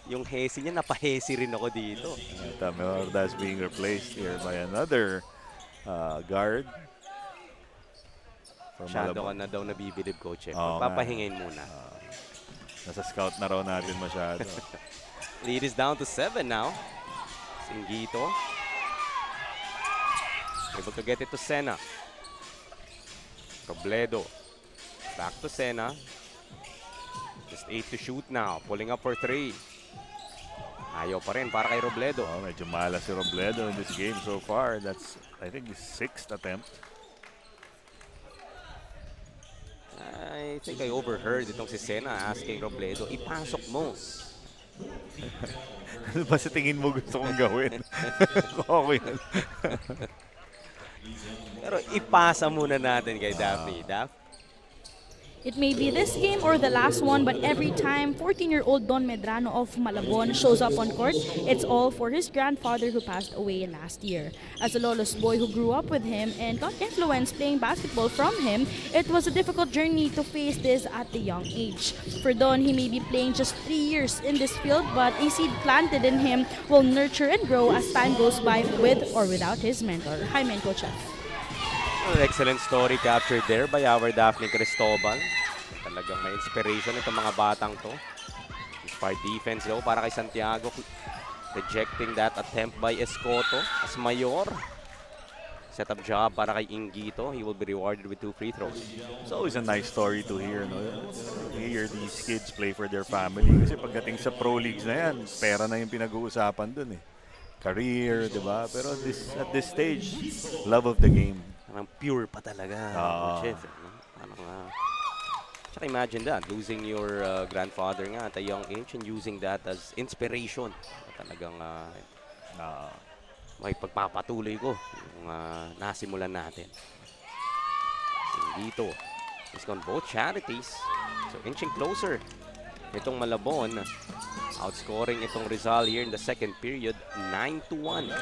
[SPEAKER 4] Yung hesi niya, napahesi rin ako dito.
[SPEAKER 5] Mejorda is being replaced here by another guard.
[SPEAKER 4] Masyado ka na daw nabibilib, Coach Chef.
[SPEAKER 5] Oo,
[SPEAKER 4] Papahingin muna.
[SPEAKER 5] Nasa scout na raw natin masyado.
[SPEAKER 4] Lead is down to 7 now. Singgito. Able to get it to Sena. Robledo. Back to Sena. Just 8 to shoot now. Pulling up for 3. Ayaw pa rin para kay Robledo.
[SPEAKER 5] Oh, medyo malas si Robledo in this game so far. That's, I think, his 6th attempt.
[SPEAKER 4] I think I overheard itong si Sena asking Robledo, ipasok mo.
[SPEAKER 5] Ano ba sa tingin mo gusto kong gawin? Okay.
[SPEAKER 4] Pero ipasa muna natin kay Daphne.
[SPEAKER 7] It may be this game or the last one, but every time 14-year-old Don Medrano of Malabon shows up on court, it's all for his grandfather who passed away last year. As a Lolo's boy who grew up with him and got influence playing basketball from him, it was a difficult journey to face this at a young age. For Don, he may be playing just 3 years in this field, but a seed planted in him will nurture and grow as time goes by with or without his mentor. Hi, Menko Chef.
[SPEAKER 4] An excellent story captured there by our Daphne Cristobal. Talagang may inspiration itong mga batang to. Inspired defense though para kay Santiago. Rejecting that attempt by Escoto. As Mayor. Set up job para kay Ingito. He will be rewarded with 2 free throws.
[SPEAKER 5] It's always a nice story to hear. No? Hear these kids play for their family. Kasi pagdating sa pro leagues na yan, pera na yung pinag-uusapan dun eh. Career, di ba? Pero at this stage, love of the game.
[SPEAKER 4] Parang pure pa talaga. Chef, no? Tsaka imagine that, losing your grandfather nga at a young age and using that as inspiration. Talagang may pagpapatuloy ko yung nasimulan natin. Dito, it's on both charities. So inching closer. Itong Malabon, outscoring itong Rizal here in the second period, 9-1.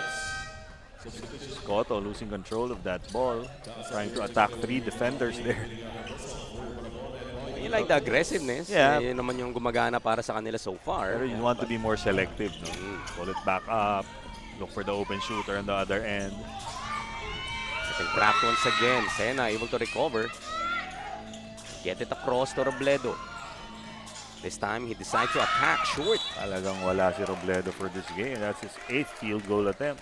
[SPEAKER 5] Scotto losing control of that ball, trying to attack 3 defenders there.
[SPEAKER 4] You like the aggressiveness.
[SPEAKER 5] Yeah.
[SPEAKER 4] Yun naman yung gumagana para sa kanila so far.
[SPEAKER 5] Pero you want to be more selective. No? Pull it back up, look for the open shooter on the other end.
[SPEAKER 4] Second trap once again. Sena able to recover. Get it across to Robledo. This time, he decides to attack short.
[SPEAKER 5] Talagang wala si Robledo for this game. That's his 8th field goal attempt.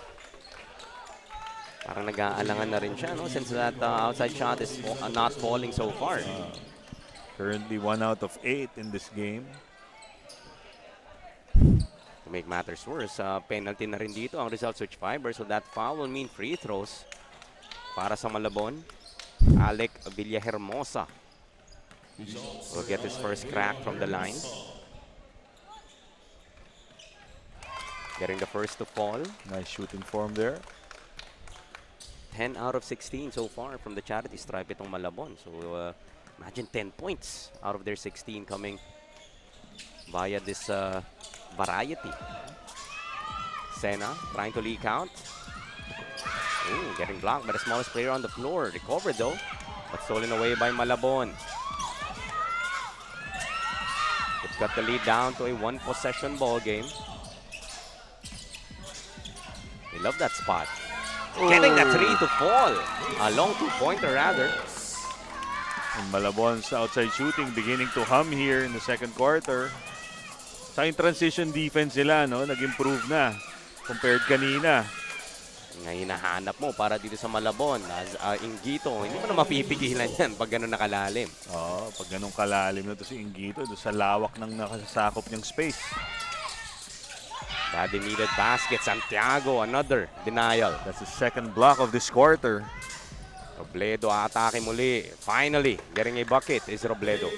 [SPEAKER 4] Parang nag-aalangan na rin siya, no? Since that outside shot is not falling so far.
[SPEAKER 5] Currently 1 out of 8 in this game.
[SPEAKER 4] To make matters worse, penalty na rin dito ang Rizal Switch Fiber. So that foul will mean free throws para sa Malabon. Alec Villahermosa will get his first crack from the line. Getting the first to fall.
[SPEAKER 5] Nice shooting form there.
[SPEAKER 4] 10 out of 16 so far from the charity stripe itong Malabon. So imagine 10 points out of their 16 coming via this variety. Sena trying to leak out. Ooh, getting blocked by the smallest player on the floor. Recovered though, but stolen away by Malabon. It's got the lead down to a 1-possession ball game. They love that spot. Getting that 3 to fall. A long 2-pointer rather.
[SPEAKER 5] And Malabon's outside shooting beginning to hum here in the second quarter. Sa yung transition defense nila, no, nag-improve na compared kanina.
[SPEAKER 4] nga hinahanap mo para dito sa Malabon as Inggito. Hindi mo na mapipigilan yan pag gano'n nakalalim.
[SPEAKER 5] Oo, pag ganun kalalim na to si Inggito, doon sa lawak ng nakasakop niyang space.
[SPEAKER 4] Daddy needed basket. Santiago, another denial.
[SPEAKER 5] That's the second block of this quarter.
[SPEAKER 4] Robledo atake muli. Finally, getting a bucket is Robledo.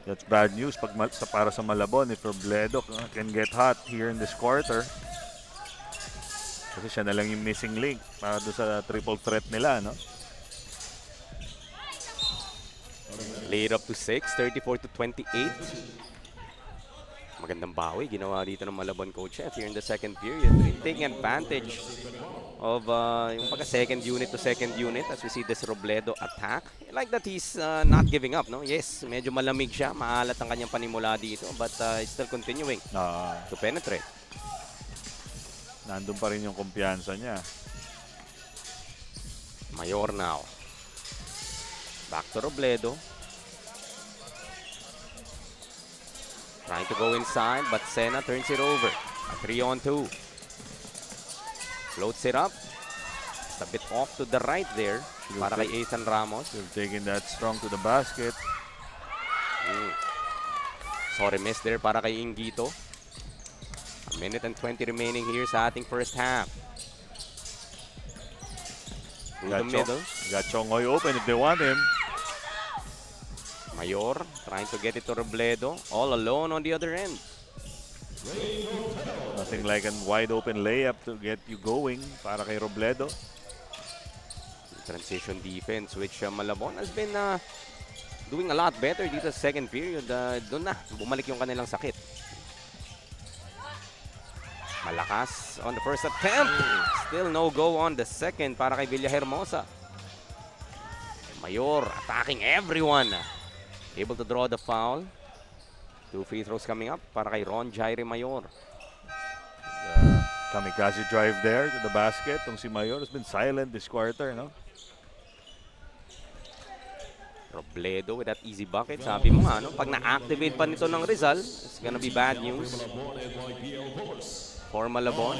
[SPEAKER 5] That's bad news para sa Malabon if Robledo can get hot here in this quarter. Kasi siya na lang yung missing link para doon sa triple threat nila, no?
[SPEAKER 4] Lead up to 6, 34-28. Magandang bawi ginawa dito ng Malabon coach here in the second period. Taking advantage of yung pagka second unit to second unit as we see this Robledo attack. I like that he's not giving up, no? Yes, medyo malamig siya, maalat ang kanyang panimula dito, but he's still continuing to penetrate.
[SPEAKER 5] Nandun pa rin yung kumpiyansa niya.
[SPEAKER 4] Mayor now. Back to Robledo. Trying to go inside, but Sena turns it over. A 3-on-2. Floats it up. It's a bit off to the right there para kay Ethan Ramos.
[SPEAKER 5] They're taking that strong to the basket.
[SPEAKER 4] Sorry, miss there para kay Inggito. A minute and 20 remaining here sa ating first half. Through the middle.
[SPEAKER 5] Got Chongoy open if they want him.
[SPEAKER 4] Mayor trying to get it to Robledo. All alone on the other end.
[SPEAKER 5] Nothing like a wide open layup to get you going para kay Robledo.
[SPEAKER 4] Transition defense which Malabon has been doing a lot better dito sa second period. Doon na, bumalik yung kanilang sakit. Malakas on the first attempt. Still no go on the second para kay Villahermosa. Mayor attacking everyone. Able to draw the foul. 2 free throws coming up para kay Ron Jaire Mayor.
[SPEAKER 5] Kamikaze drive there to the basket. Itong si Mayor has been silent this quarter, no?
[SPEAKER 4] Robledo with that easy bucket. Sabi mo nga, no? Pag na-activate pa nito ng Rizal, it's gonna be bad news for Malabon.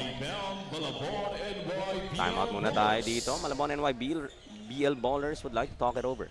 [SPEAKER 4] Timeout muna tayo dito. Malabon NYBL ballers would like to talk it over.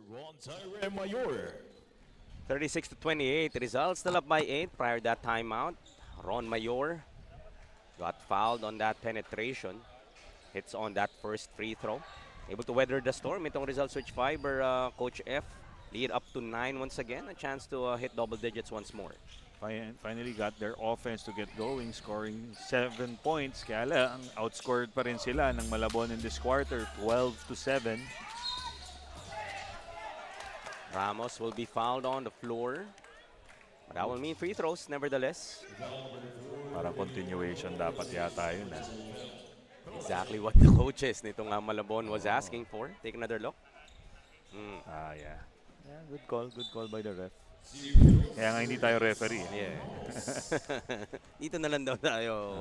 [SPEAKER 6] Ron Jaire Mayor.
[SPEAKER 4] 36-28. Results still up by 8 prior to that timeout. Ron Mayor got fouled on that penetration. Hits on that first free throw. Able to weather the storm. Itong Rizal Switch Fiber, Coach F. Lead up to 9 once again. A chance to hit double digits once more.
[SPEAKER 5] Finally got their offense to get going, scoring 7 points. Kaya lang, outscored pa rin sila ng Malabon in this quarter, 12-7.
[SPEAKER 4] Ramos will be fouled on the floor. But that will mean free throws nevertheless.
[SPEAKER 5] Parang continuation dapat yata yun.
[SPEAKER 4] Exactly what the coaches nitong Malabon was asking for. Take another look.
[SPEAKER 5] Yeah. Good call by the ref. Kaya nga hindi tayo referee.
[SPEAKER 4] Yeah. Dito na lang daw tayo.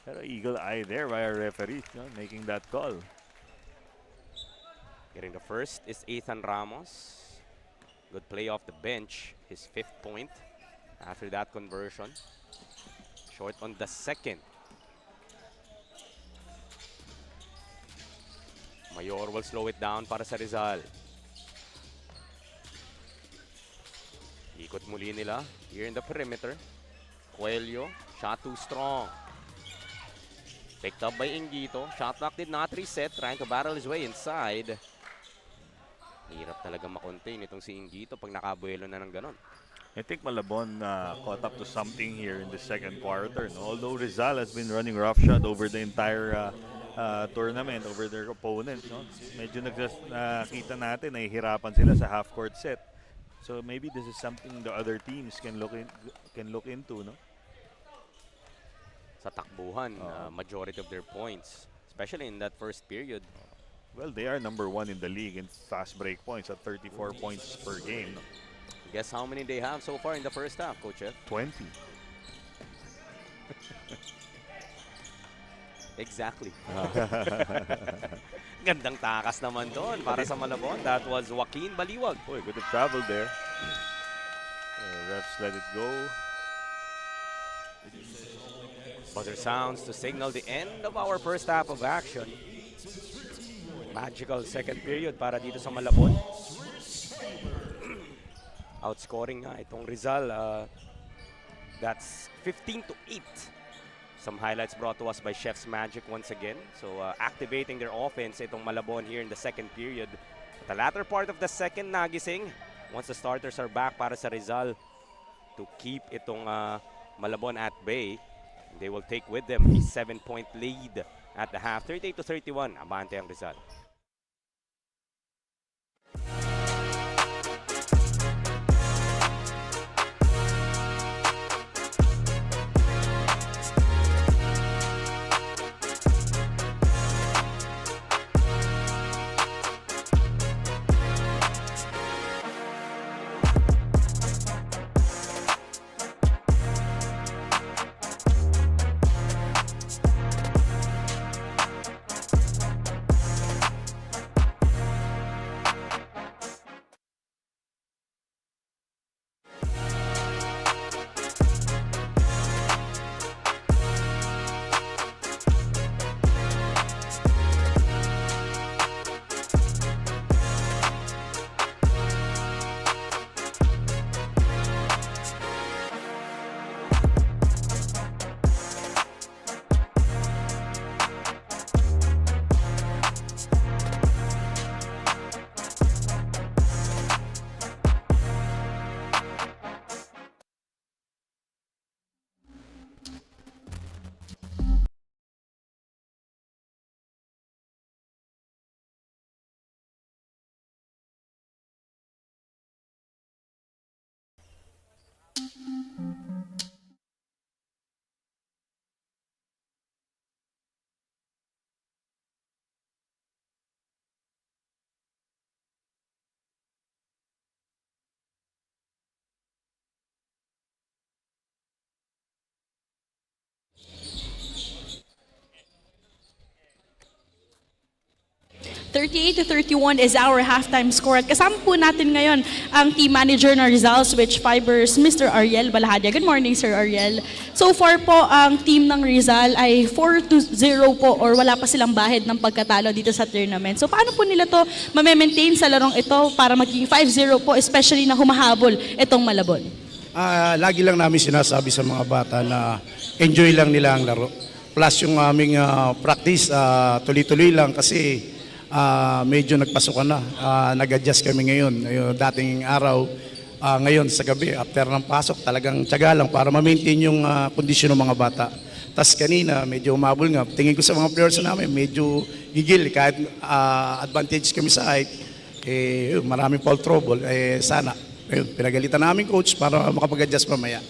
[SPEAKER 5] Pero eagle eye there by our referee, making that call.
[SPEAKER 4] Getting the first is Ethan Ramos. Good play off the bench. His 5th point after that conversion. Short on the second. Mayor will slow it down para sa Rizal. Ikot muli nila here in the perimeter. Coelho, shot too strong. Picked up by Inggito. Shot clock did not reset. Trying to battle his way inside. Hirap talaga makontain itong si Inggito pag nakabuelo na ng ganon.
[SPEAKER 5] I think Malabon caught up to something here in the second quarter. No? Although Rizal has been running roughshod over the entire tournament, over their opponents. No? Medyo nakita natin na hihirapan sila sa half-court set. So maybe this is something the other teams can look into. No?
[SPEAKER 4] Sa takbuhan, majority of their points, especially in that first period.
[SPEAKER 5] Well, they are number 1 in the league in fast break points at 34 points per game. No?
[SPEAKER 4] Guess how many they have so far in the first half, Coach F?
[SPEAKER 5] 20.
[SPEAKER 4] Exactly. Gandang takas naman doon para sa Malabon. That was Joaquin Baliwag.
[SPEAKER 5] Boy, could have traveled there. Refs let it go.
[SPEAKER 4] Buzzer sounds to signal the end of our first half of action. Magical second period para dito sa Malabon. Outscoring nga itong Rizal. That's 15-8. Some highlights brought to us by Chef's Magic once again. So activating their offense itong Malabon here in the second period. At the latter part of the second, nagising. Once the starters are back para sa Rizal to keep itong Malabon at bay. They will take with them a 7-point lead at the half. 38-31. Abante ang Rizal.
[SPEAKER 7] (38-31) is our halftime score. At kasama po natin ngayon ang team manager ng RIZAL Switch Fibers, Mr. Ariel Balahadia. Good morning, Sir Ariel. So far po, ang team ng RIZAL ay 4-0 po or wala pa silang bahid ng pagkatalo dito sa tournament. So paano po nila to ma-maintain sa larong ito para maging 5-0 po, especially na humahabol itong Malabon?
[SPEAKER 8] Lagi lang namin sinasabi sa mga bata na enjoy lang nila ang laro. Plus yung aming practice, tuloy-tuloy lang kasi medyo nagpasukan na. Nag-adjust kami ngayon. Dating araw, ngayon sa gabi, after ng pasok, talagang tiyaga lang para ma-maintain yung kondisyon ng mga bata. Tapos kanina, medyo umabol nga. Tingin ko sa mga players namin, medyo gigil. Kahit advantage kami sa height, maraming foul trouble. Sana, pinagalitan namin coach para makapag-adjust mamaya.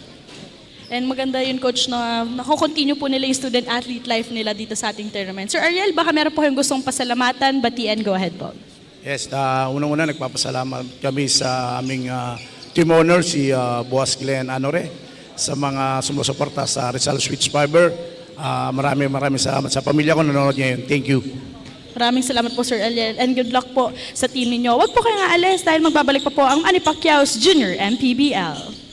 [SPEAKER 7] And maganda yun, Coach, na nako-continue po nila yung student-athlete life nila dito sa ating tournament. Sir Ariel, baka meron po kayong gustong pasalamatan, batiin, go ahead po.
[SPEAKER 8] Yes, unang-una nagpapasalamat kami sa aming team owner, si Boss Glenn Anore, sa mga sumusuporta sa RIZAL Switch Fiber. Maraming salamat sa pamilya ko nanonood ngayon. Thank you.
[SPEAKER 7] Maraming salamat po, Sir Ariel, and good luck po sa team ninyo. Huwag po kayong aalis dahil magbabalik pa po ang Manny Pacquiao's Junior MPBL.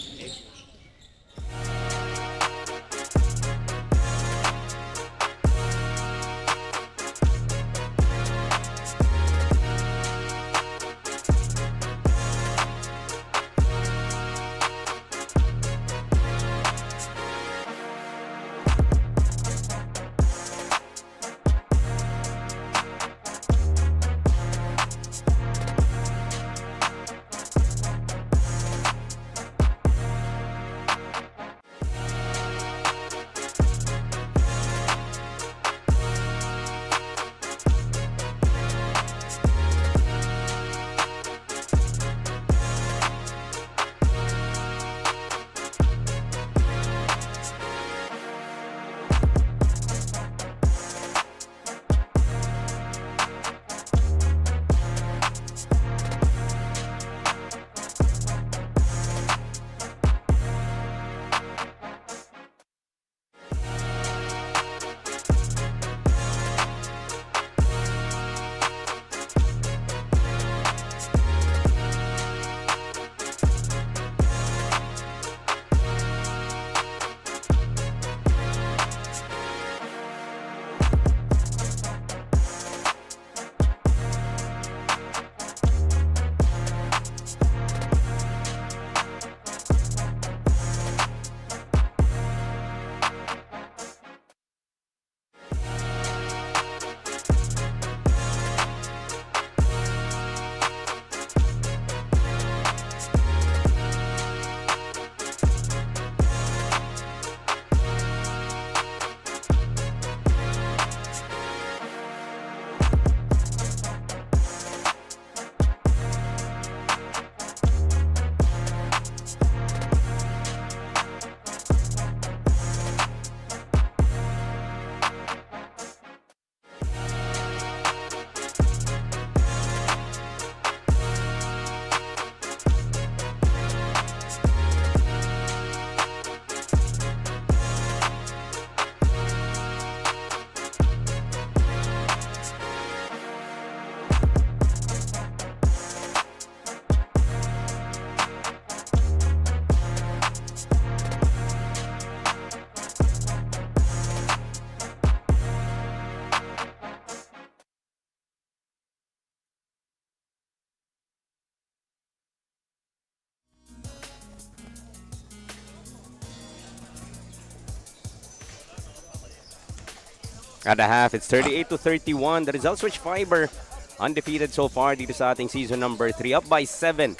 [SPEAKER 4] At the half, it's 38-31. The Rizal Switch Fiber undefeated so far dito sa ating season number 3, up by 7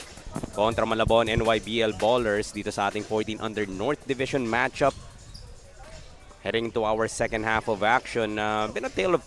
[SPEAKER 4] kontra Malabon NYBL Ballers dito sa ating 14 under North Division matchup. Heading to our second half of action, been a tale of